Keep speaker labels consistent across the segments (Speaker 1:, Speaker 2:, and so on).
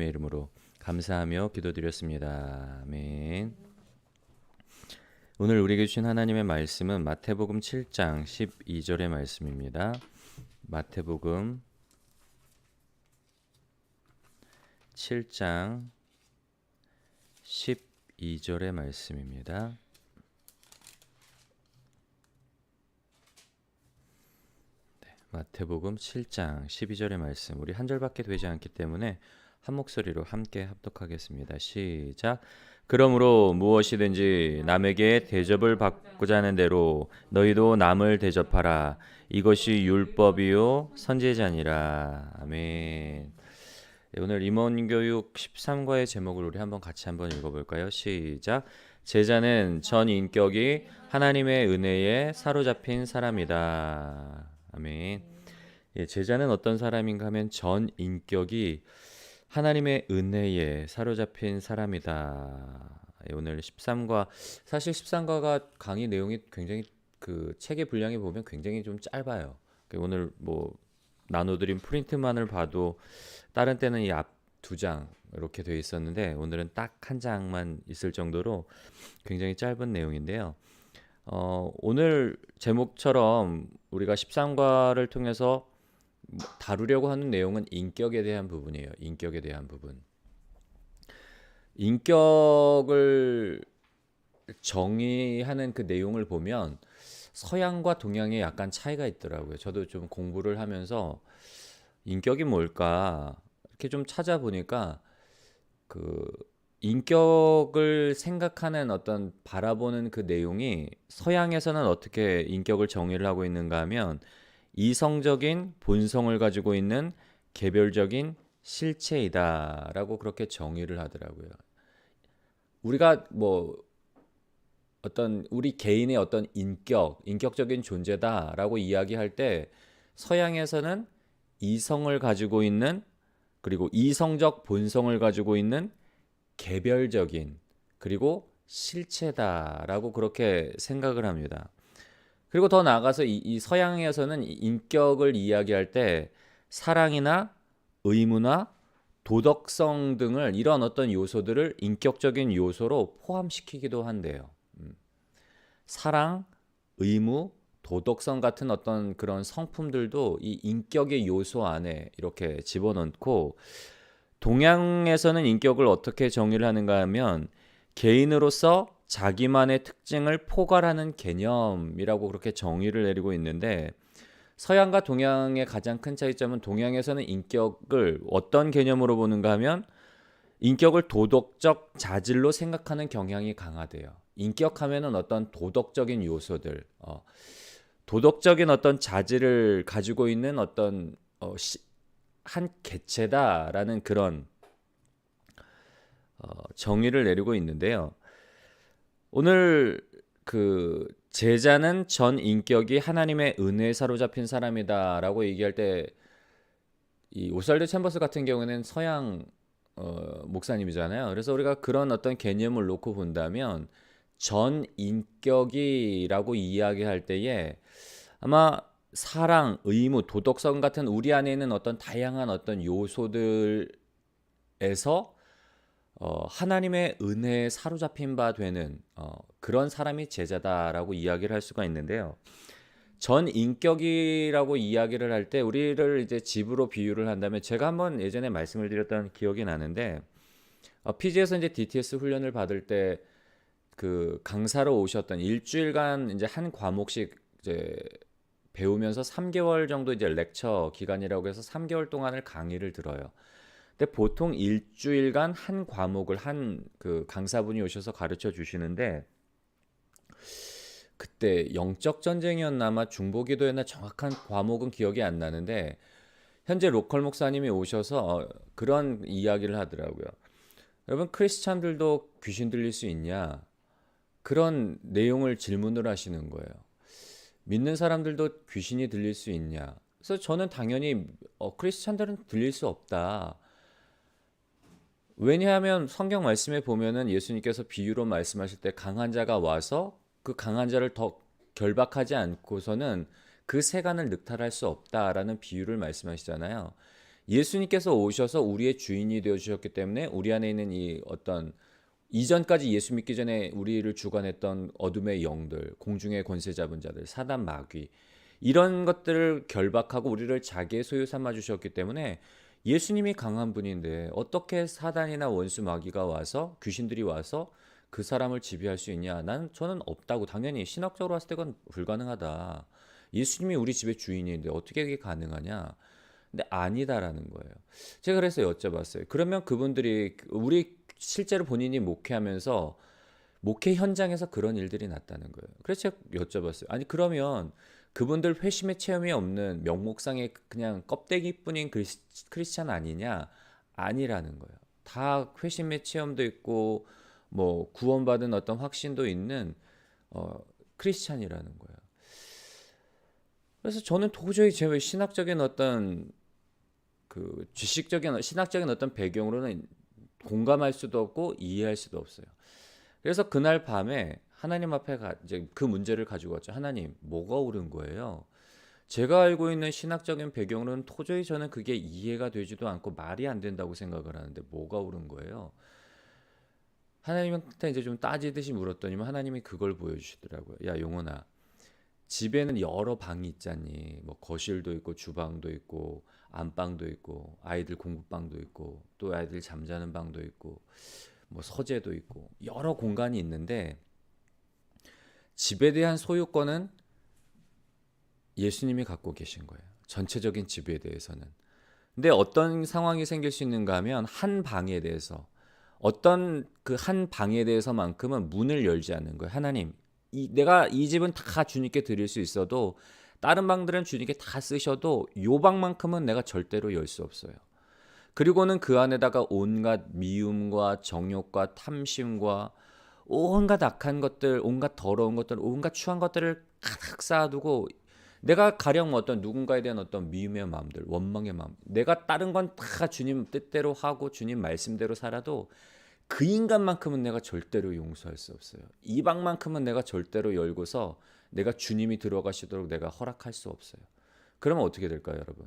Speaker 1: 예수님의 이름으로 감사하며 기도드렸습니다. 아멘. 오늘 우리에게 주신 하나님의 말씀은 마태복음 7장 12절의 말씀입니다. 마태복음 7장 12절의 말씀입니다. 마태복음 7장 12절의 말씀, 우리 한 절밖에 되지 않기 때문에 한 목소리로 함께 합독하겠습니다. 시작. 그러므로 무엇이든지 남에게 대접을 받고자 하는 대로 너희도 남을 대접하라. 이것이 율법이요 선지자니라. 아멘. 오늘 임원교육 13과의 제목을 우리 같이 한번 읽어볼까요? 시작. 제자는 전 인격이 하나님의 은혜에 사로잡힌 사람이다. 아멘. 제자는 어떤 사람인가 하면 전 인격이 하나님의 은혜에 사로잡힌 사람이다. 오늘 13과, 사실 13과가 강의 내용이 굉장히 그 책의 분량에 보면 굉장히 좀 짧아요. 오늘 나눠드린 프린트만을 봐도 다른 때는 이 앞 2장 이렇게 되어 있었는데 오늘은 딱 한 장만 있을 정도로 굉장히 짧은 내용인데요. 오늘 제목처럼 우리가 13과를 통해서 다루려고 하는 내용은 인격에 대한 부분이에요. 인격에 대한 부분. 인격을 정의하는 그 내용을 보면 서양과 동양에 약간 차이가 있더라고요. 저도 좀 공부를 하면서 인격이 뭘까 이렇게 좀 찾아보니까 그 인격을 생각하는 어떤 바라보는 그 내용이 서양에서는 어떻게 인격을 정의를 하고 있는가 하면 이성적인 본성을 가지고 있는 개별적인 실체이다라고 그렇게 정의를 하더라고요. 우리가 어떤 우리 개인의 어떤 인격적인 존재다라고 이야기할 때 서양에서는 이성을 가지고 있는, 그리고 이성적 본성을 가지고 있는 개별적인, 그리고 실체다라고 그렇게 생각을 합니다. 그리고 더 나아가서 이 서양에서는 인격을 이야기할 때 사랑이나 의무나 도덕성 등을, 이런 어떤 요소들을 인격적인 요소로 포함시키기도 한대요. 사랑, 의무, 도덕성 같은 어떤 그런 성품들도 이 인격의 요소 안에 이렇게 집어넣고, 동양에서는 인격을 어떻게 정의를 하는가 하면 개인으로서 자기만의 특징을 포괄하는 개념이라고 그렇게 정의를 내리고 있는데, 서양과 동양의 가장 큰 차이점은 동양에서는 인격을 어떤 개념으로 보는가 하면 인격을 도덕적 자질로 생각하는 경향이 강하대요. 인격하면은 어떤 도덕적인 요소들, 도덕적인 어떤 자질을 가지고 있는 어떤 한 개체다라는 그런 정의를 내리고 있는데요. 오늘 그 제자는 전 인격이 하나님의 은혜에 사로잡힌 사람이다라고 얘기할 때, 이 오스왈드 챔버스 같은 경우에는 서양 목사님이잖아요. 그래서 우리가 그런 어떤 개념을 놓고 본다면 전 인격이라고 이야기할 때에 아마 사랑, 의무, 도덕성 같은 우리 안에 있는 어떤 다양한 어떤 요소들에서 하나님의 은혜에 사로잡힌 바 되는 그런 사람이 제자다라고 이야기를 할 수가 있는데요. 전 인격이라고 이야기를 할 때 우리를 이제 집으로 비유를 한다면, 제가 한번 예전에 말씀을 드렸던 기억이 나는데, PG에서 이제 DTS 훈련을 받을 때 그 강사로 오셨던, 일주일간 이제 한 과목씩 이제 배우면서 3개월 정도 이제 렉처 기간이라고 해서 3개월 동안을 강의를 들어요. 근데 보통 일주일간 한 과목을 한 그 강사분이 오셔서 가르쳐 주시는데, 그때 영적 전쟁이었나 아마 중보기도였나 정확한 과목은 기억이 안 나는데, 현재 로컬 목사님이 오셔서 그런 이야기를 하더라고요. 여러분, 크리스찬들도 귀신 들릴 수 있냐? 그런 내용을 질문을 하시는 거예요. 믿는 사람들도 귀신이 들릴 수 있냐? 그래서 저는 당연히 크리스찬들은 들릴 수 없다. 왜냐하면 성경 말씀에 보면은 예수님께서 비유로 말씀하실 때 강한 자가 와서 그 강한 자를 더 결박하지 않고서는 그 세간을 늑탈할 수 없다라는 비유를 말씀하시잖아요. 예수님께서 오셔서 우리의 주인이 되어 주셨기 때문에 우리 안에 있는 이 어떤 이전까지 예수 믿기 전에 우리를 주관했던 어둠의 영들, 공중의 권세 잡은 자들, 사단 마귀 이런 것들을 결박하고 우리를 자기의 소유 삼아 주셨기 때문에 예수님이 강한 분인데 어떻게 사단이나 원수 마귀가 와서 귀신들이 와서 그 사람을 지배할 수 있냐? 저는 없다고 당연히 신학적으로 봤을 때 그건 불가능하다. 예수님이 우리 집의 주인인데 어떻게 그게 가능하냐? 근데 아니다라는 거예요. 제가 그래서 여쭤봤어요. 그러면 그분들이 우리 실제로 본인이 목회하면서 목회 현장에서 그런 일들이 났다는 거예요. 그래서 제가 여쭤봤어요. 아니 그러면 그분들 회심의 체험이 없는 명목상의 그냥 껍데기뿐인 크리스찬 아니냐? 아니라는 거예요. 다 회심의 체험도 있고 뭐 구원받은 어떤 확신도 있는 크리스찬이라는 거예요. 그래서 저는 도저히 제 신학적인 어떤 그 지식적인 신학적인 어떤 배경으로는 공감할 수도 없고 이해할 수도 없어요. 그래서 그날 밤에 하나님 앞에 이제 그 문제를 가지고 왔죠. 하나님, 뭐가 옳은 거예요? 제가 알고 있는 신학적인 배경으로는 도저히 저는 그게 이해가 되지도 않고 말이 안 된다고 생각을 하는데 뭐가 옳은 거예요? 하나님한테 이제 좀 따지듯이 물었더니만 하나님이 그걸 보여주시더라고요. 야, 용원아, 집에는 여러 방이 있잖니. 뭐 거실도 있고 주방도 있고 안방도 있고 아이들 공부방도 있고 또 아이들 잠자는 방도 있고 뭐 서재도 있고 여러 공간이 있는데 집에 대한 소유권은 예수님이 갖고 계신 거예요. 전체적인 집에 대해서는. 근데 어떤 상황이 생길 수 있는가 하면 한 방에 대해서 어떤 그 한 방에 대해서만큼은 문을 열지 않는 거예요. 하나님, 내가 이 집은 다 주님께 드릴 수 있어도 다른 방들은 주님께 다 쓰셔도 요 방만큼은 내가 절대로 열 수 없어요. 그리고는 그 안에다가 온갖 미움과 정욕과 탐심과 온갖 악한 것들, 온갖 더러운 것들, 온갖 추한 것들을 가득 쌓아두고 내가 가령 어떤 누군가에 대한 어떤 미움의 마음들, 원망의 마음, 내가 다른 건 다 주님 뜻대로 하고 주님 말씀대로 살아도 그 인간만큼은 내가 절대로 용서할 수 없어요. 이 방만큼은 내가 절대로 열고서 내가 주님이 들어가시도록 내가 허락할 수 없어요. 그러면 어떻게 될까요, 여러분?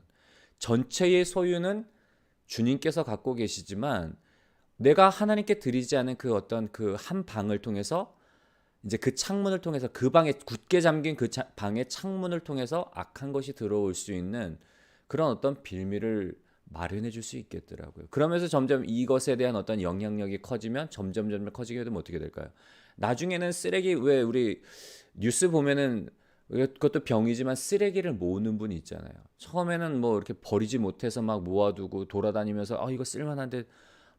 Speaker 1: 전체의 소유는 주님께서 갖고 계시지만 내가 하나님께 드리지 않은 그 어떤 그 한 방을 통해서 이제 그 창문을 통해서 그 방에 굳게 잠긴 그 방의 창문을 통해서 악한 것이 들어올 수 있는 그런 어떤 빌미를 마련해 줄 수 있겠더라고요. 그러면서 점점 이것에 대한 어떤 영향력이 커지면 점점 커지게 되면 어떻게 될까요? 나중에는 쓰레기 왜 우리 뉴스 보면은 그것도 병이지만 쓰레기를 모으는 분이 있잖아요. 처음에는 뭐 이렇게 버리지 못해서 막 모아두고 돌아다니면서 이거 쓸만한데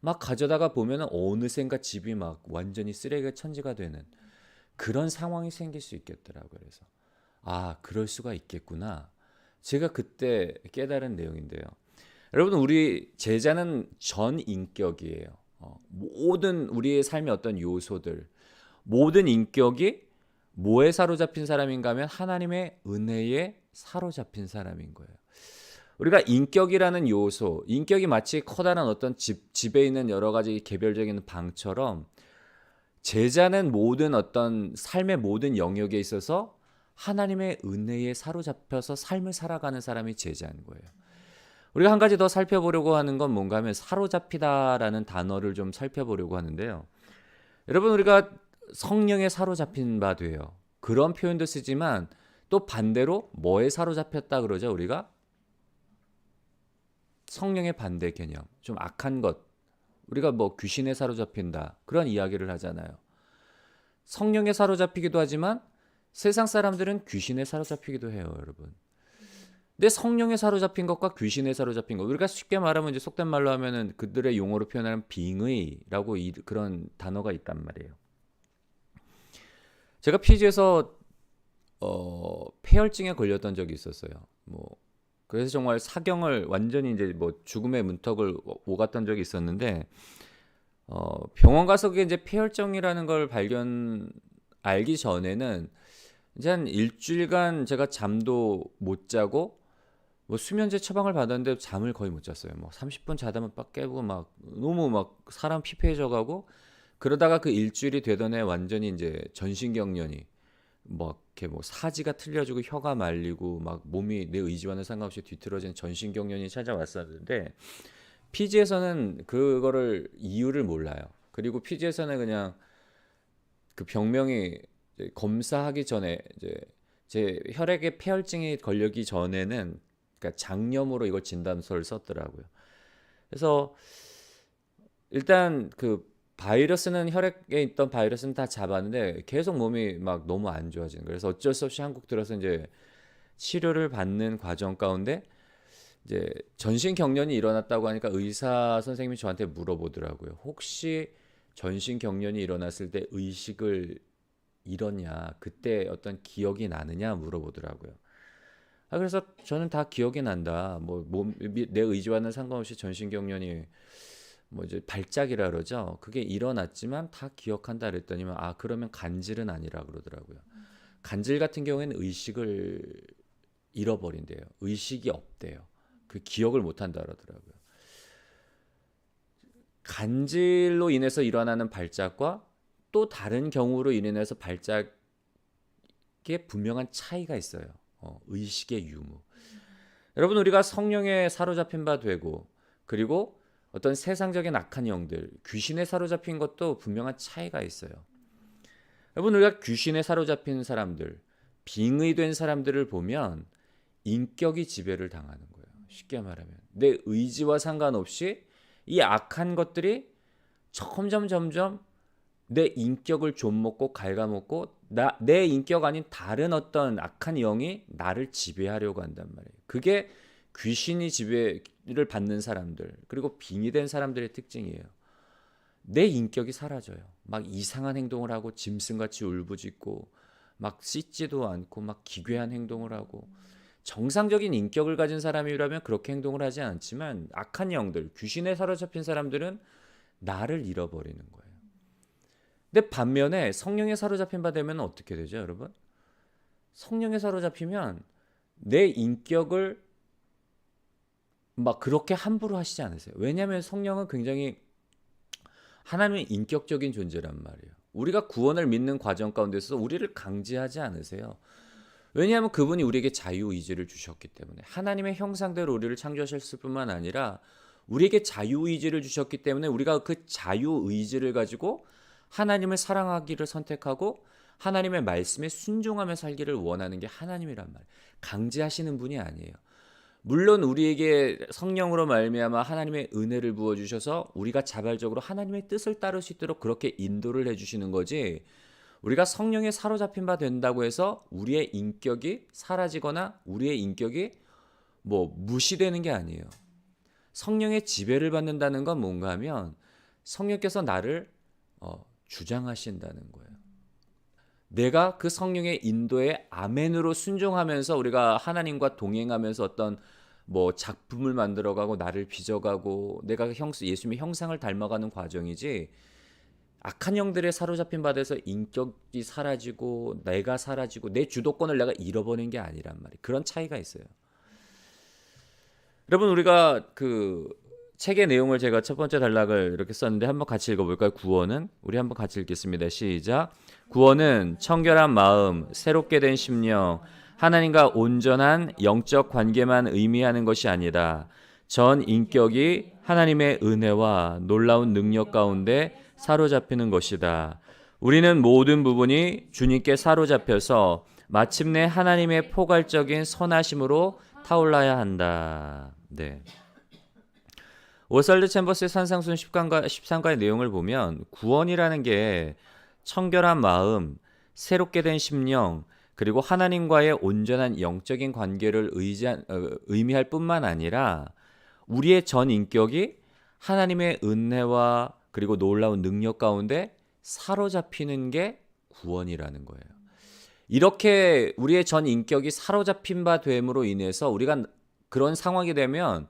Speaker 1: 막 가져다가 보면은 어느샌가 집이 막 완전히 쓰레기 천지가 되는 그런 상황이 생길 수 있겠더라고요. 그래서 그럴 수가 있겠구나. 제가 그때 깨달은 내용인데요. 여러분, 우리 제자는 전 인격이에요. 모든 우리의 삶의 어떤 요소들, 모든 인격이 뭐에 사로잡힌 사람인가 하면 하나님의 은혜에 사로잡힌 사람인 거예요. 우리가 인격이라는 요소, 인격이 마치 커다란 어떤 집에 있는 여러 가지 개별적인 방처럼 제자는 모든 어떤 삶의 모든 영역에 있어서 하나님의 은혜에 사로잡혀서 삶을 살아가는 사람이 제자인 거예요. 우리가 한 가지 더 살펴보려고 하는 건 뭔가 하면 사로잡히다라는 단어를 좀 살펴보려고 하는데요. 여러분, 우리가 성령에 사로잡힌 바 돼요. 그런 표현도 쓰지만 또 반대로 뭐에 사로잡혔다 그러죠, 우리가? 성령의 반대 개념, 좀 악한 것, 우리가 뭐 귀신에 사로잡힌다 그런 이야기를 하잖아요. 성령에 사로잡히기도 하지만 세상 사람들은 귀신에 사로잡히기도 해요, 여러분. 근데 성령에 사로잡힌 것과 귀신에 사로잡힌 것, 우리가 쉽게 말하면 이제 속된 말로 하면은 그들의 용어로 표현하는 빙의라고 그런 단어가 있단 말이에요. 제가 피지에서 폐혈증에 걸렸던 적이 있었어요. 그래서 정말 사경을 완전히 이제 죽음의 문턱을 오갔던 적이 있었는데 병원 가서 그게 이제 폐혈증이라는 걸 알기 전에는 이제 한 일주일간 제가 잠도 못 자고 수면제 처방을 받았는데 잠을 거의 못 잤어요. 30분 자다만 빡 깨고 너무 사람 피폐해져 가고 그러다가 그 일주일이 되던 해 완전히 이제 전신경련이 이렇게 뭐 사지가 틀려지고 혀가 말리고 막 몸이 내 의지와는 상관없이 뒤틀어진 전신경련이 찾아왔었는데 피지에서는 그거를 이유를 몰라요. 그리고 피지에서는 그냥 그 병명이 이제 검사하기 전에 이제 제 혈액에 폐혈증이 걸리기 전에는 그러니까 장염으로 이걸 진단서를 썼더라고요. 그래서 일단 그 바이러스는 혈액에 있던 바이러스는 다 잡았는데 계속 몸이 막 너무 안 좋아지는 거예요. 그래서 어쩔 수 없이 한국 들어서 이제 치료를 받는 과정 가운데 이제 전신 경련이 일어났다고 하니까 의사 선생님이 저한테 물어보더라고요. 혹시 전신 경련이 일어났을 때 의식을 잃었냐, 그때 어떤 기억이 나느냐 물어보더라고요. 그래서 저는 다 기억이 난다. 뭐 내 의지와는 상관없이 전신 경련이 뭐 이제 발작이라 그러죠. 그게 일어났지만 다 기억한다 그랬더니만 그러면 간질은 아니라 그러더라고요. 간질 같은 경우에는 의식을 잃어버린대요. 의식이 없대요. 그 기억을 못 한다 그러더라고요. 간질로 인해서 일어나는 발작과 또 다른 경우로 인해서 발작에 분명한 차이가 있어요. 의식의 유무. 여러분, 우리가 성령에 사로잡힌 바 되고 그리고 어떤 세상적인 악한 영들, 귀신에 사로잡힌 것도 분명한 차이가 있어요. 여러분, 우리가 귀신에 사로잡힌 사람들, 빙의된 사람들을 보면 인격이 지배를 당하는 거예요. 쉽게 말하면 내 의지와 상관없이 이 악한 것들이 점점 내 인격을 좀먹고 갉아먹고 내 인격 아닌 다른 어떤 악한 영이 나를 지배하려고 한단 말이에요. 그게 귀신이 지배를 받는 사람들 그리고 빙의된 사람들의 특징이에요. 내 인격이 사라져요. 막 이상한 행동을 하고 짐승같이 울부짖고 막 씻지도 않고 막 기괴한 행동을 하고 정상적인 인격을 가진 사람이라면 그렇게 행동을 하지 않지만 악한 영들, 귀신에 사로잡힌 사람들은 나를 잃어버리는 거예요. 근데 반면에 성령에 사로잡힌 바 되면 어떻게 되죠, 여러분? 성령에 사로잡히면 내 인격을 막 그렇게 함부로 하시지 않으세요. 왜냐하면 성령은 굉장히 하나님의 인격적인 존재란 말이에요. 우리가 구원을 믿는 과정 가운데서 우리를 강제하지 않으세요. 왜냐하면 그분이 우리에게 자유의지를 주셨기 때문에 하나님의 형상대로 우리를 창조하셨을 뿐만 아니라 우리에게 자유의지를 주셨기 때문에 우리가 그 자유의지를 가지고 하나님을 사랑하기를 선택하고 하나님의 말씀에 순종하며 살기를 원하는 게 하나님이란 말이에요. 강제하시는 분이 아니에요. 물론 우리에게 성령으로 말미암아 하나님의 은혜를 부어주셔서 우리가 자발적으로 하나님의 뜻을 따를 수 있도록 그렇게 인도를 해주시는 거지, 우리가 성령에 사로잡힌 바 된다고 해서 우리의 인격이 사라지거나 우리의 인격이 뭐 무시되는 게 아니에요. 성령의 지배를 받는다는 건 뭔가 하면 성령께서 나를 주장하신다는 거예요. 내가 그 성령의 인도에 아멘으로 순종하면서 우리가 하나님과 동행하면서 어떤 뭐 작품을 만들어가고 나를 빚어가고 내가 예수님의 형상을 닮아가는 과정이지, 악한 영들에 사로잡힌 바에서 인격이 사라지고 내가 사라지고 내 주도권을 내가 잃어버리는 게 아니란 말이에요. 그런 차이가 있어요. 여러분, 우리가 그 책의 내용을 제가 첫 번째 단락을 이렇게 썼는데 한번 같이 읽어볼까요? 구원은 우리 한번 같이 읽겠습니다. 시작. 구원은 청결한 마음, 새롭게 된 심령, 하나님과 온전한 영적 관계만 의미하는 것이 아니라 전 인격이 하나님의 은혜와 놀라운 능력 가운데 사로잡히는 것이다. 우리는 모든 부분이 주님께 사로잡혀서 마침내 하나님의 포괄적인 선하심으로 타올라야 한다. 네. 오살드 챔버스의 산상순 13가의 내용을 보면 구원이라는 게 청결한 마음, 새롭게 된 심령, 그리고 하나님과의 온전한 영적인 관계를 의미할 뿐만 아니라 우리의 전 인격이 하나님의 은혜와 그리고 놀라운 능력 가운데 사로잡히는 게 구원이라는 거예요. 이렇게 우리의 전 인격이 사로잡힌 바 됨으로 인해서 우리가 그런 상황이 되면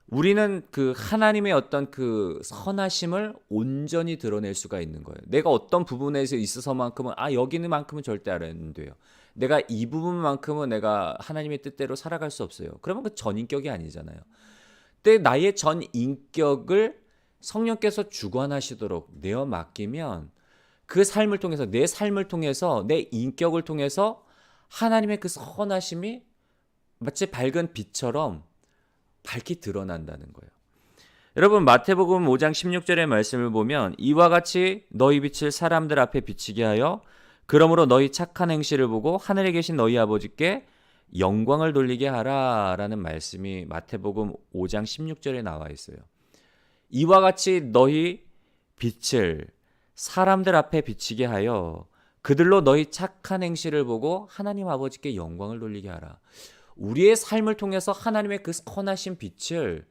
Speaker 1: 우리는 그 하나님의 어떤 그 선하심을 온전히 드러낼 수가 있는 거예요. 내가 어떤 부분에서 있어서만큼은 여기는만큼은 절대 안 돼요. 내가 이 부분만큼은 내가 하나님의 뜻대로 살아갈 수 없어요. 그러면 그 전인격이 아니잖아요. 근데 나의 전인격을 성령께서 주관하시도록 내어 맡기면 그 삶을 통해서 내 삶을 통해서 내 인격을 통해서 하나님의 그 선하심이 마치 밝은 빛처럼 밝게 드러난다는 거예요. 여러분 마태복음 5장 16절의 말씀을 보면 이와 같이 너희 빛을 사람들 앞에 비치게 하여 그러므로 너희 착한 행실을 보고 하늘에 계신 너희 아버지께 영광을 돌리게 하라라는 말씀이 마태복음 5장 16절에 나와 있어요. 이와 같이 너희 빛을 사람들 앞에 비치게 하여 그들로 너희 착한 행실을 보고 하나님 아버지께 영광을 돌리게 하라. 우리의 삶을 통해서 하나님의 그 선하신 빛을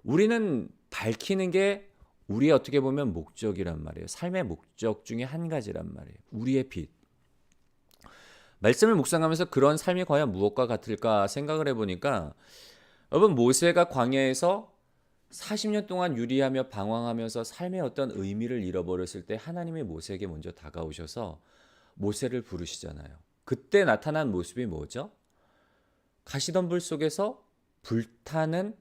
Speaker 1: 우리는 밝히는 게 우리의 어떻게 보면 목적이란 말이에요. 삶의 목적 중에 한 가지란 말이에요. 우리의 빛. 말씀을 묵상하면서 그런 삶이 과연 무엇과 같을까 생각을 해보니까 여러분 모세가 광야에서 40년 동안 유리하며 방황하면서 삶의 어떤 의미를 잃어버렸을 때 하나님이 모세에게 먼저 다가오셔서 모세를 부르시잖아요. 그때 나타난 모습이 뭐죠? 가시던 불 속에서 불타는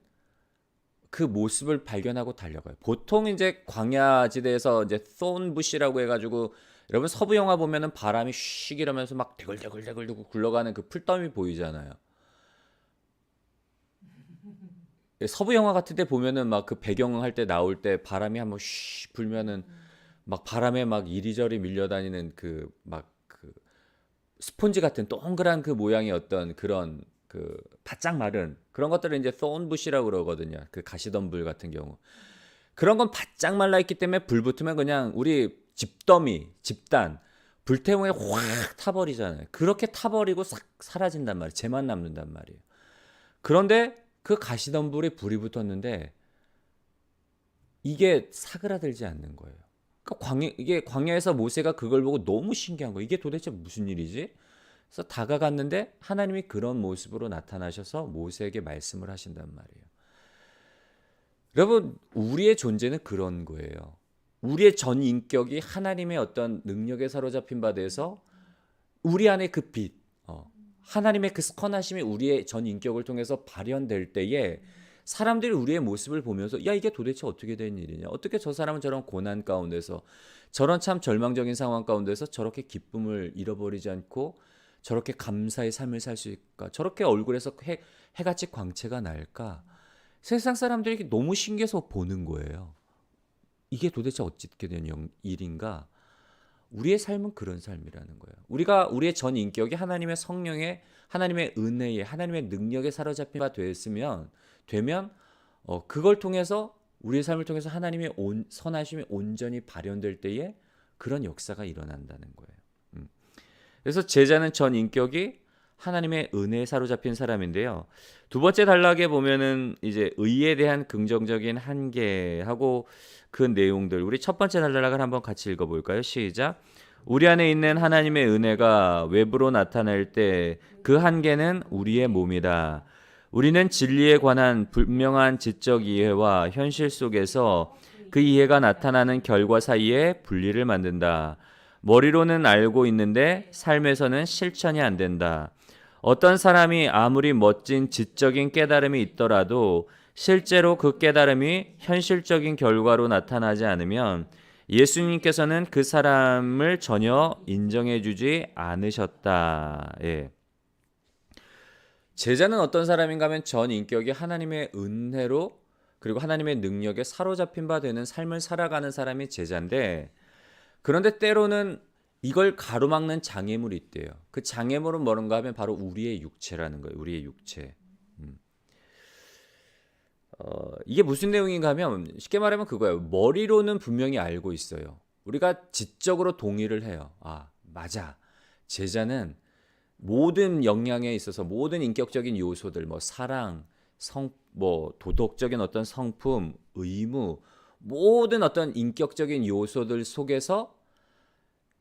Speaker 1: 그 모습을 발견하고 달려가요. 보통 이제 광야지대에서 이제 썬부시라고 해가지고 여러분 서부 영화 보면은 바람이 슉 이러면서 막 대글대글대글 굴러가는 그 풀더미 보이잖아요. 서부 영화 같은 데 보면은 막 그 배경 할 때 나올 때 바람이 한번 슉 불면은 막 바람에 막 이리저리 밀려다니는 그 막 그 스폰지 같은 동그란 그 모양의 어떤 그런 그 바짝 마른 그런 것들을 이제 썬부시라고 그러거든요. 그 가시덤불 같은 경우. 그런 건 바짝 말라 있기 때문에 불 붙으면 그냥 우리 집더미, 집단 불태우에 확 타버리잖아요. 그렇게 타버리고 싹 사라진단 말이에요. 재만 남는단 말이에요. 그런데 그 가시덤불에 불이 붙었는데 이게 사그라들지 않는 거예요. 그러니까 이게 광야에서 모세가 그걸 보고 너무 신기한 거예요. 이게 도대체 무슨 일이지? 그래서 다가갔는데 하나님이 그런 모습으로 나타나셔서 모세에게 말씀을 하신단 말이에요. 여러분 우리의 존재는 그런 거예요. 우리의 전 인격이 하나님의 어떤 능력에 사로잡힌 바 돼서 우리 안에 그 빛, 하나님의 그 선하심이 우리의 전 인격을 통해서 발현될 때에 사람들이 우리의 모습을 보면서 야 이게 도대체 어떻게 된 일이냐, 어떻게 저 사람은 저런 고난 가운데서 저런 참 절망적인 상황 가운데서 저렇게 기쁨을 잃어버리지 않고 저렇게 감사의 삶을 살 수 있을까, 저렇게 얼굴에서 해같이 광채가 날까. 세상 사람들이 너무 신기해서 보는 거예요. 이게 도대체 어떻게 된 일인가. 우리의 삶은 그런 삶이라는 거예요. 우리가 우리의 전 인격이 하나님의 성령의, 하나님의 은혜에, 하나님의 능력에 사로잡힌 바 되면 그걸 통해서 우리의 삶을 통해서 하나님의 선하심이 온전히 발현될 때에 그런 역사가 일어난다는 거예요. 그래서 제자는 전 인격이 하나님의 은혜에 사로잡힌 사람인데요. 두 번째 단락에 보면은 이제 의에 대한 긍정적인 한계하고 그 내용들, 우리 첫 번째 단락을 한번 같이 읽어볼까요? 시작. 우리 안에 있는 하나님의 은혜가 외부로 나타날 때 그 한계는 우리의 몸이다. 우리는 진리에 관한 분명한 지적 이해와 현실 속에서 그 이해가 나타나는 결과 사이에 분리를 만든다. 머리로는 알고 있는데 삶에서는 실천이 안 된다. 어떤 사람이 아무리 멋진 지적인 깨달음이 있더라도 실제로 그 깨달음이 현실적인 결과로 나타나지 않으면 예수님께서는 그 사람을 전혀 인정해주지 않으셨다. 예. 제자는 어떤 사람인가 하면 전 인격이 하나님의 은혜로 그리고 하나님의 능력에 사로잡힌 바 되는 삶을 살아가는 사람이 제자인데, 그런데 때로는 이걸 가로막는 장애물이 있대요. 그 장애물은 뭔가 하면 바로 우리의 육체라는 거예요. 우리의 육체. 이게 무슨 내용인가 하면 쉽게 말하면 그거예요. 머리로는 분명히 알고 있어요. 우리가 지적으로 동의를 해요. 아, 맞아. 제자는 모든 역량에 있어서 모든 인격적인 요소들, 뭐 사랑, 뭐 도덕적인 어떤 성품, 의무, 모든 어떤 인격적인 요소들 속에서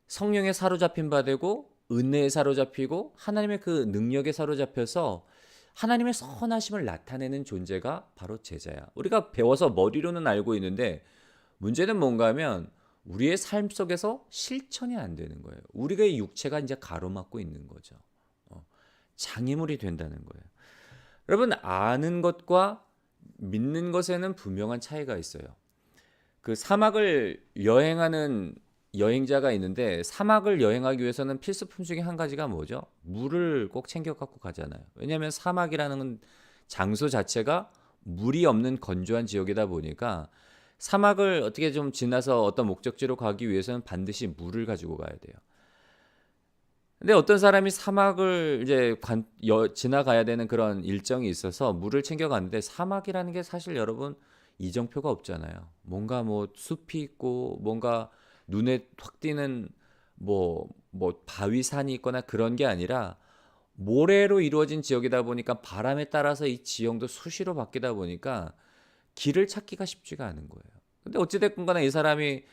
Speaker 1: 성령에 사로잡힌 바 되고 은혜에 사로잡히고 하나님의 그 능력에 사로잡혀서 하나님의 선하심을 나타내는 존재가 바로 제자야. 우리가 배워서 머리로는 알고 있는데 문제는 뭔가 하면 우리의 삶 속에서 실천이 안 되는 거예요. 우리의 육체가 이제 가로막고 있는 거죠. 장애물이 된다는 거예요. 여러분 아는 것과 믿는 것에는 분명한 차이가 있어요. 그 사막을 여행하는 여행자가 있는데 사막을 여행하기 위해서는 필수품 중에 한 가지가 뭐죠? 물을 꼭 챙겨 갖고 가잖아요. 왜냐하면 사막이라는 장소 자체가 물이 없는 건조한 지역이다 보니까 사막을 어떻게 좀 지나서 어떤 목적지로 가기 위해서는 반드시 물을 가지고 가야 돼요. 근데 어떤 사람이 사막을 이제 지나가야 되는 그런 일정이 있어서 물을 챙겨갔는데 사막이라는 게 사실 여러분 이정표가 없잖아요. 뭔가 뭐 숲이 있고 뭔가 눈에 확 띄는 뭐 바위 산이 있거나 그런 게 아니라 모래로 이루어진 지역이다 보니까 바람에 따라서 이 지형도 수시로 바뀌다 보니까 길을 찾기가 쉽지가 않은 거예요. 근데 어찌됐건 간에 이 사람이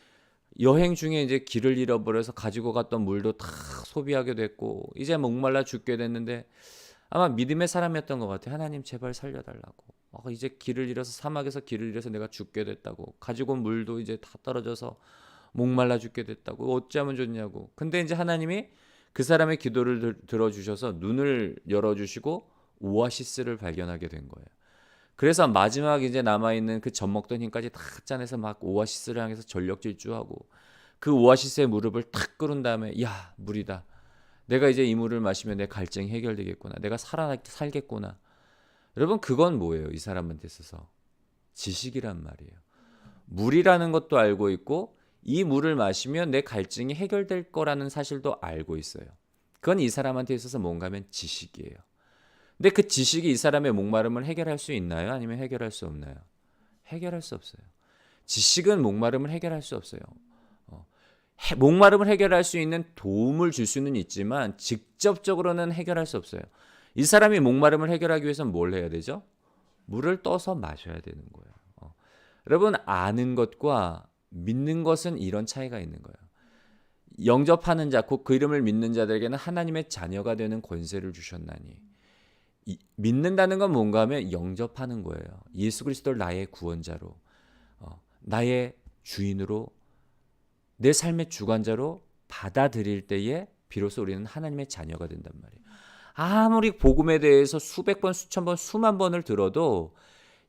Speaker 1: 여행 중에 이제 길을 잃어버려서 가지고 갔던 물도 다 소비하게 됐고 이제 목말라 죽게 됐는데 아마 믿음의 사람이었던 것 같아요. 하나님 제발 살려달라고. 이제 길을 잃어서 사막에서 길을 잃어서 내가 죽게 됐다고. 가지고 온 물도 이제 다 떨어져서 목말라 죽게 됐다고. 어찌하면 좋냐고. 근데 이제 하나님이 그 사람의 기도를 들어주셔서 눈을 열어주시고 오아시스를 발견하게 된 거예요. 그래서 마지막 이제 남아있는 그 젖먹던 힘까지 다 짜내서 막 오아시스를 향해서 전력 질주하고 그 오아시스의 무릎을 탁 꿇은 다음에 야 물이다. 내가 이제 이 물을 마시면 내 갈증이 해결되겠구나. 내가 살겠구나. 여러분 그건 뭐예요? 이 사람한테 있어서 지식이란 말이에요. 물이라는 것도 알고 있고 이 물을 마시면 내 갈증이 해결될 거라는 사실도 알고 있어요. 그건 이 사람한테 있어서 뭔가 하면 지식이에요. 근데 그 지식이 이 사람의 목마름을 해결할 수 있나요? 아니면 해결할 수 없나요? 해결할 수 없어요. 지식은 목마름을 해결할 수 없어요. 목마름을 해결할 수 있는 도움을 줄 수는 있지만 직접적으로는 해결할 수 없어요. 이 사람이 목마름을 해결하기 위해서는 뭘 해야 되죠? 물을 떠서 마셔야 되는 거예요. 여러분 아는 것과 믿는 것은 이런 차이가 있는 거예요. 영접하는 자, 곧 그 이름을 믿는 자들에게는 하나님의 자녀가 되는 권세를 주셨나니 믿는다는 건 뭔가 하면 영접하는 거예요. 예수 그리스도를 나의 구원자로 나의 주인으로 내 삶의 주관자로 받아들일 때에 비로소 우리는 하나님의 자녀가 된단 말이에요. 아무리 복음에 대해서 수백 번, 수천 번, 수만 번을 들어도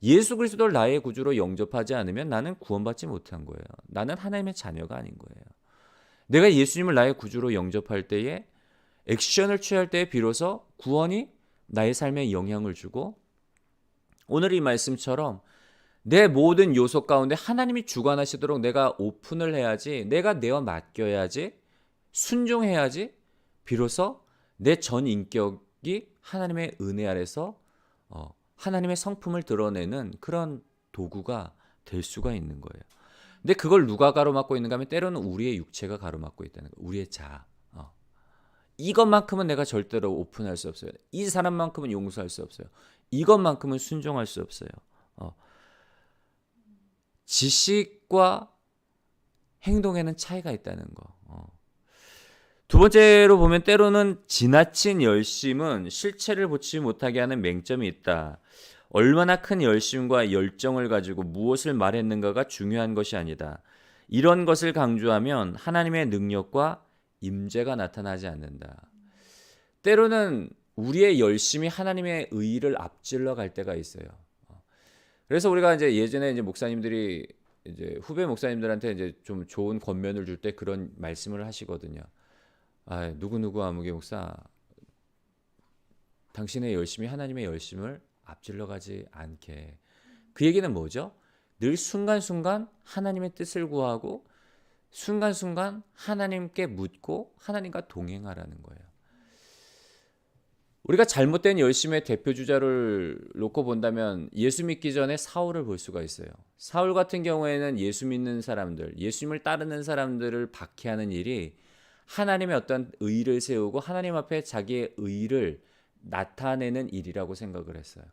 Speaker 1: 예수 그리스도를 나의 구주로 영접하지 않으면 나는 구원받지 못한 거예요. 나는 하나님의 자녀가 아닌 거예요. 내가 예수님을 나의 구주로 영접할 때에 액션을 취할 때에 비로소 구원이 나의 삶에 영향을 주고 오늘 이 말씀처럼 내 모든 요소 가운데 하나님이 주관하시도록 내가 오픈을 해야지, 내가 내어 맡겨야지, 순종해야지 비로소 내 전 인격이 하나님의 은혜 아래서 하나님의 성품을 드러내는 그런 도구가 될 수가 있는 거예요. 근데 그걸 누가 가로막고 있는가 하면 때로는 우리의 육체가 가로막고 있다는 거예요. 우리의 자아. 이것만큼은 내가 절대로 오픈할 수 없어요. 이 사람만큼은 용서할 수 없어요. 이것만큼은 순종할 수 없어요. 지식과 행동에는 차이가 있다는 거. 두 번째로 보면 때로는 지나친 열심은 실체를 보지 못하게 하는 맹점이 있다. 얼마나 큰 열심과 열정을 가지고 무엇을 말했는가가 중요한 것이 아니다. 이런 것을 강조하면 하나님의 능력과 임재가 나타나지 않는다. 때로는 우리의 열심이 하나님의 의를 앞질러 갈 때가 있어요. 그래서 우리가 이제 예전에 이제 목사님들이 이제 후배 목사님들한테 이제 좀 좋은 권면을 줄 때 그런 말씀을 하시거든요. 누구누구 아무개 목사, 당신의 열심이 하나님의 열심을 앞질러 가지 않게. 그 얘기는 뭐죠? 늘 순간순간 하나님의 뜻을 구하고 순간순간 하나님께 묻고 하나님과 동행하라는 거예요. 우리가 잘못된 열심의 대표주자를 놓고 본다면 예수 믿기 전에 사울을 볼 수가 있어요. 사울 같은 경우에는 예수 믿는 사람들, 예수님을 따르는 사람들을 박해하는 일이 하나님의 어떤 의를 세우고 하나님 앞에 자기의 의를 나타내는 일이라고 생각을 했어요.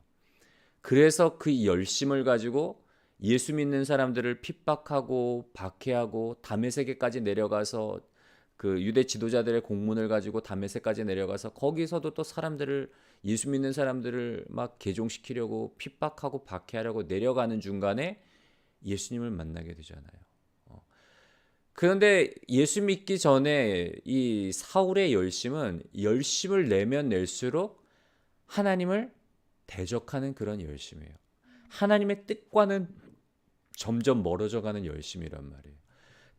Speaker 1: 그래서 그 열심을 가지고 예수 믿는 사람들을 핍박하고 박해하고 다메섹에까지 내려가서 그 유대 지도자들의 공문을 가지고 다메섹까지 내려가서 거기서도 또 사람들을 예수 믿는 사람들을 막 개종시키려고 핍박하고 박해하려고 내려가는 중간에 예수님을 만나게 되잖아요. 그런데 예수 믿기 전에 이 사울의 열심을 내면 낼수록 하나님을 대적하는 그런 열심이에요. 하나님의 뜻과는 점점 멀어져가는 열심이란 말이에요.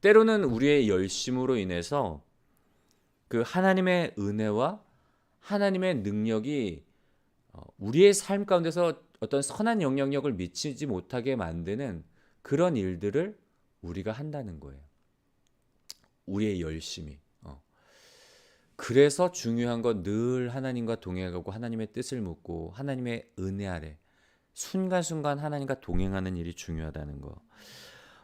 Speaker 1: 때로는 우리의 열심으로 인해서 그 하나님의 은혜와 하나님의 능력이 우리의 삶 가운데서 어떤 선한 영향력을 미치지 못하게 만드는 그런 일들을 우리가 한다는 거예요. 우리의 열심이. 그래서 중요한 건 늘 하나님과 동행하고 하나님의 뜻을 묻고 하나님의 은혜 아래 순간순간 하나님과 동행하는 일이 중요하다는 거.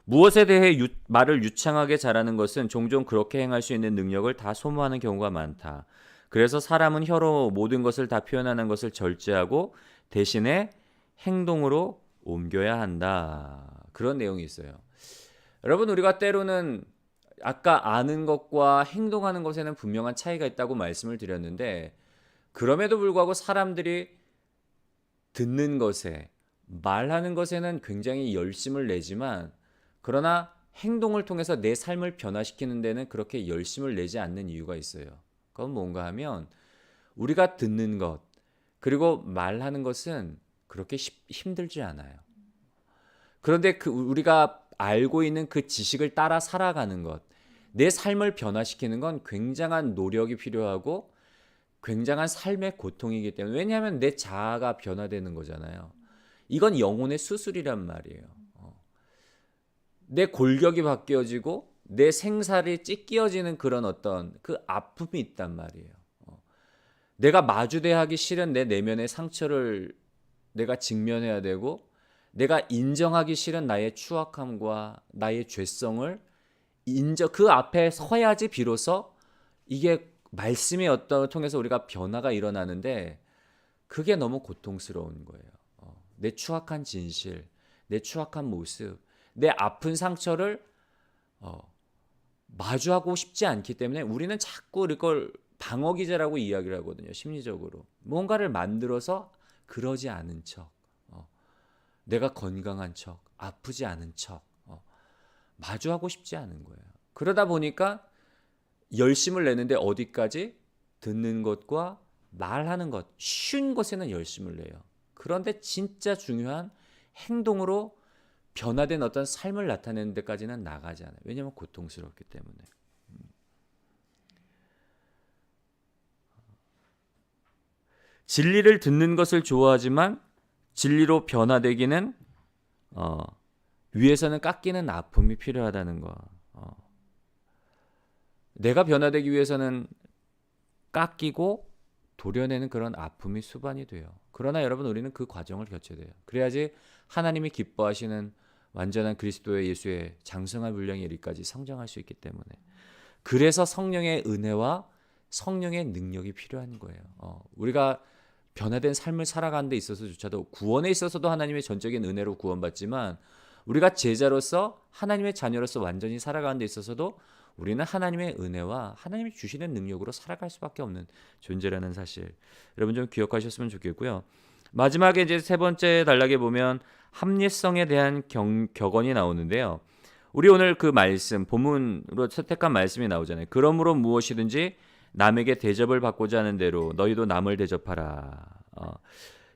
Speaker 1: 무엇에 대해 말을 유창하게 잘하는 것은 종종 그렇게 행할 수 있는 능력을 다 소모하는 경우가 많다. 그래서 사람은 혀로 모든 것을 다 표현하는 것을 절제하고 대신에 행동으로 옮겨야 한다. 그런 내용이 있어요. 여러분, 우리가 때로는 아까 아는 것과 행동하는 것에는 분명한 차이가 있다고 말씀을 드렸는데, 그럼에도 불구하고 사람들이 듣는 것에, 말하는 것에는 굉장히 열심을 내지만, 그러나 행동을 통해서 내 삶을 변화시키는 데는 그렇게 열심을 내지 않는 이유가 있어요. 그건 뭔가 하면 우리가 듣는 것 그리고 말하는 것은 그렇게 힘들지 않아요. 그런데 우리가 알고 있는 그 지식을 따라 살아가는 것, 내 삶을 변화시키는 건 굉장한 노력이 필요하고 굉장한 삶의 고통이기 때문에, 왜냐하면 내 자아가 변화되는 거잖아요. 이건 영혼의 수술이란 말이에요. 내 골격이 바뀌어지고 내 생살이 찢겨지는 그런 어떤 그 아픔이 있단 말이에요. 내가 마주대야 하기 싫은 내 내면의 상처를 내가 직면해야 되고, 내가 인정하기 싫은 나의 추악함과 나의 죄성을 그 앞에 서야지 비로소 이게 말씀의 어떤 통해서 우리가 변화가 일어나는데, 그게 너무 고통스러운 거예요. 내 추악한 진실, 내 추악한 모습, 내 아픈 상처를 마주하고 싶지 않기 때문에 우리는 자꾸 이걸 방어 기제라고 이야기를 하거든요. 심리적으로 뭔가를 만들어서 그러지 않은 척, 내가 건강한 척, 아프지 않은 척 마주하고 싶지 않은 거예요. 그러다 보니까 열심을 내는데 어디까지? 듣는 것과 말하는 것, 쉬운 것에는 열심을 내요. 그런데 진짜 중요한 행동으로 변화된 어떤 삶을 나타내는 데까지는 나가지 않아요. 왜냐하면 고통스럽기 때문에. 진리를 듣는 것을 좋아하지만 진리로 변화되기는 위에서는 깎이는 아픔이 필요하다는 거. 내가 변화되기 위해서는 깎이고 도려내는 그런 아픔이 수반이 돼요. 그러나 여러분, 우리는 그 과정을 거쳐야 돼요. 그래야지 하나님이 기뻐하시는 완전한 그리스도의 예수의 장성한 분량에 이르기까지 성장할 수 있기 때문에, 그래서 성령의 은혜와 성령의 능력이 필요한 거예요. 우리가 변화된 삶을 살아가는 데 있어서조차도, 구원에 있어서도 하나님의 전적인 은혜로 구원받지만, 우리가 제자로서 하나님의 자녀로서 완전히 살아가는 데 있어서도 우리는 하나님의 은혜와 하나님이 주시는 능력으로 살아갈 수밖에 없는 존재라는 사실, 여러분 좀 기억하셨으면 좋겠고요. 마지막에 이제 세 번째 단락에 보면 합리성에 대한 격언이 나오는데요. 우리 오늘 그 말씀, 본문으로 채택한 말씀이 나오잖아요. 그러므로 무엇이든지 남에게 대접을 받고자 하는 대로 너희도 남을 대접하라.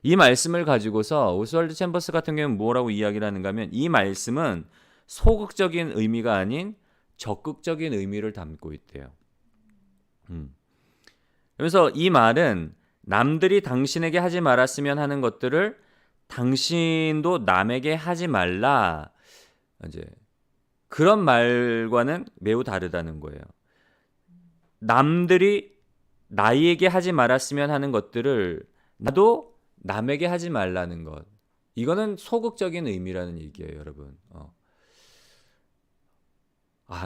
Speaker 1: 이 말씀을 가지고서 오스왈드 챔버스 같은 경우는 뭐라고 이야기를 하는가 하면, 이 말씀은 소극적인 의미가 아닌 적극적인 의미를 담고 있대요. 그래서 이 말은 남들이 당신에게 하지 말았으면 하는 것들을 당신도 남에게 하지 말라, 이제 그런 말과는 매우 다르다는 거예요. 남들이 나에게 하지 말았으면 하는 것들을 나도 남에게 하지 말라는 것, 이거는 소극적인 의미라는 얘기예요, 여러분.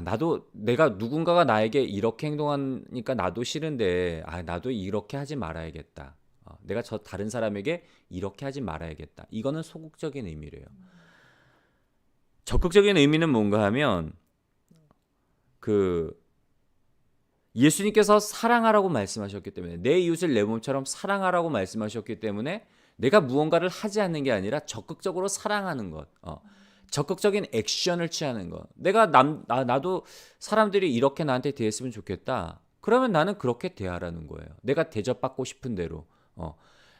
Speaker 1: 나도, 내가 누군가가 나에게 이렇게 행동하니까 나도 싫은데, 나도 이렇게 하지 말아야겠다. 내가 저 다른 사람에게 이렇게 하지 말아야겠다. 이거는 소극적인 의미래요. 적극적인 의미는 뭔가 하면, 예수님께서 사랑하라고 말씀하셨기 때문에, 내 이웃을 내 몸처럼 사랑하라고 말씀하셨기 때문에 내가 무언가를 하지 않는 게 아니라 적극적으로 사랑하는 것, 적극적인 액션을 취하는 것. 나도 사람들이 이렇게 나한테 대했으면 좋겠다. 그러면 나는 그렇게 대하라는 거예요. 내가 대접받고 싶은 대로,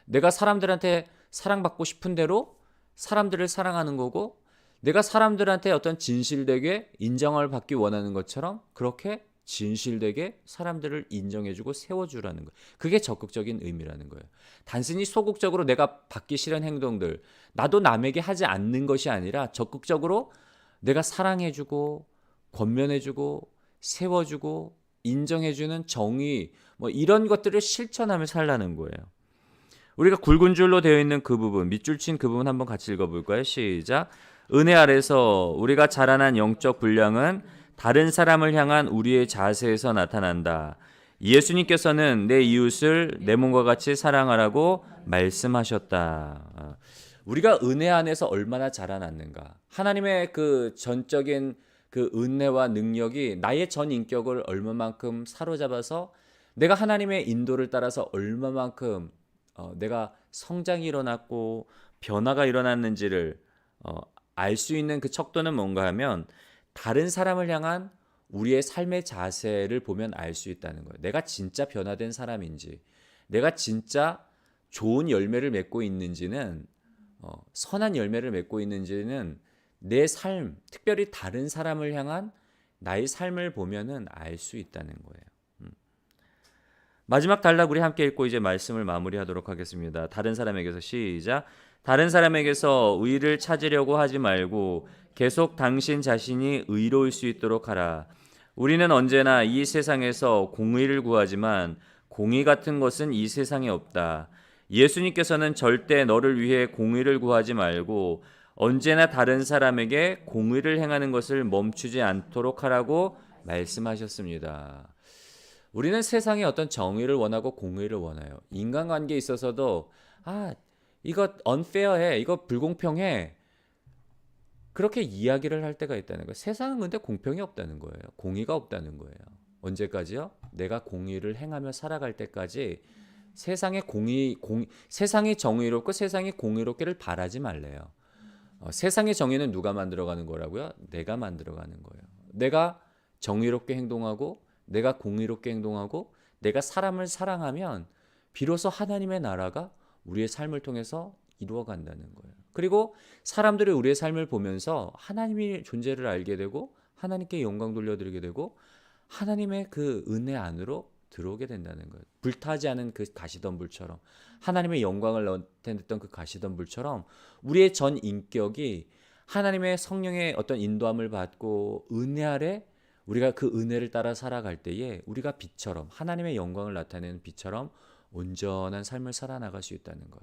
Speaker 1: 내가 사람들한테 사랑받고 싶은 대로 사람들을 사랑하는 거고, 내가 사람들한테 어떤 진실되게 인정을 받기 원하는 것처럼 그렇게 진실되게 사람들을 인정해주고 세워주라는 거예요. 그게 적극적인 의미라는 거예요. 단순히 소극적으로 내가 받기 싫은 행동들, 나도 남에게 하지 않는 것이 아니라 적극적으로 내가 사랑해주고 권면해주고 세워주고 인정해주는 정의, 뭐 이런 것들을 실천하며 살라는 거예요. 우리가 굵은 줄로 되어 있는 그 부분, 밑줄 친 그 부분 한번 같이 읽어볼까요? 시작. 은혜 아래서 우리가 자라난 영적 분량은 다른 사람을 향한 우리의 자세에서 나타난다. 예수님께서는 내 이웃을 내 몸과 같이 사랑하라고 말씀하셨다. 우리가 은혜 안에서 얼마나 자라났는가. 하나님의 그 전적인 그 은혜와 능력이 나의 전 인격을 얼마만큼 사로잡아서 내가 하나님의 인도를 따라서 얼마만큼 내가 성장이 일어났고 변화가 일어났는지를 알 수 있는 그 척도는 뭔가 하면 다른 사람을 향한 우리의 삶의 자세를 보면 알 수 있다는 거예요. 내가 진짜 변화된 사람인지, 내가 진짜 좋은 열매를 맺고 있는지는, 선한 열매를 맺고 있는지는 내 삶, 특별히 다른 사람을 향한 나의 삶을 보면은 알 수 있다는 거예요. 마지막 단락 우리 함께 읽고 이제 말씀을 마무리하도록 하겠습니다. 다른 사람에게서 시작. 다른 사람에게서 의를 찾으려고 하지 말고 계속 당신 자신이 의로울 수 있도록 하라. 우리는 언제나 이 세상에서 공의를 구하지만 공의 같은 것은 이 세상에 없다. 예수님께서는 절대 너를 위해 공의를 구하지 말고 언제나 다른 사람에게 공의를 행하는 것을 멈추지 않도록 하라고 말씀하셨습니다. 우리는 세상에 어떤 정의를 원하고 공의를 원해요. 인간관계에 있어서도 이거 unfair해, 이거 불공평해, 그렇게 이야기를 할 때가 있다는 거예요. 세상은 근데 공평이 없다는 거예요. 공의가 없다는 거예요. 언제까지요? 내가 공의를 행하며 살아갈 때까지 세상이 정의롭고 세상이 공의롭기를 바라지 말래요. 세상의 정의는 누가 만들어가는 거라고요? 내가 만들어가는 거예요. 내가 정의롭게 행동하고 내가 공의롭게 행동하고 내가 사람을 사랑하면 비로소 하나님의 나라가 우리의 삶을 통해서 이루어간다는 거예요. 그리고 사람들이 우리의 삶을 보면서 하나님의 존재를 알게 되고 하나님께 영광 돌려드리게 되고 하나님의 그 은혜 안으로 들어오게 된다는 거예요. 불타지 않은 그 가시덤불처럼, 하나님의 영광을 나타냈던 그 가시덤불처럼 우리의 전 인격이 하나님의 성령의 어떤 인도함을 받고 은혜 아래 우리가 그 은혜를 따라 살아갈 때에 우리가 빛처럼, 하나님의 영광을 나타내는 빛처럼 온전한 삶을 살아나갈 수 있다는 것.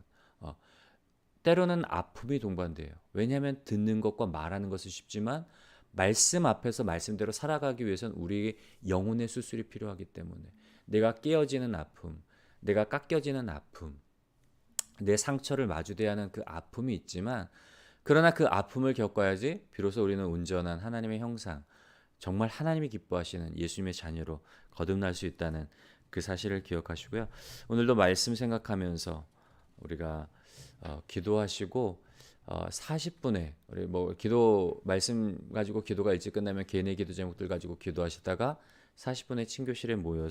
Speaker 1: 때로는 아픔이 동반돼요. 왜냐하면 듣는 것과 말하는 것은 쉽지만 말씀 앞에서 말씀대로 살아가기 위해서는 우리의 영혼의 수술이 필요하기 때문에 내가 깨어지는 아픔, 내가 깎여지는 아픔, 내 상처를 마주대야 하는 그 아픔이 있지만, 그러나 그 아픔을 겪어야지 비로소 우리는 온전한 하나님의 형상, 정말 하나님이 기뻐하시는 예수님의 자녀로 거듭날 수 있다는 그 사실을 기억하시고요. 오늘도 말씀 생각하면서 우리가 기도하시고 40분에 우리 뭐 기도 말씀 가지고 기도가 일찍 끝나면 개인의 기도 제목들 가지고 기도하시다가 40분의 친교실에 모여서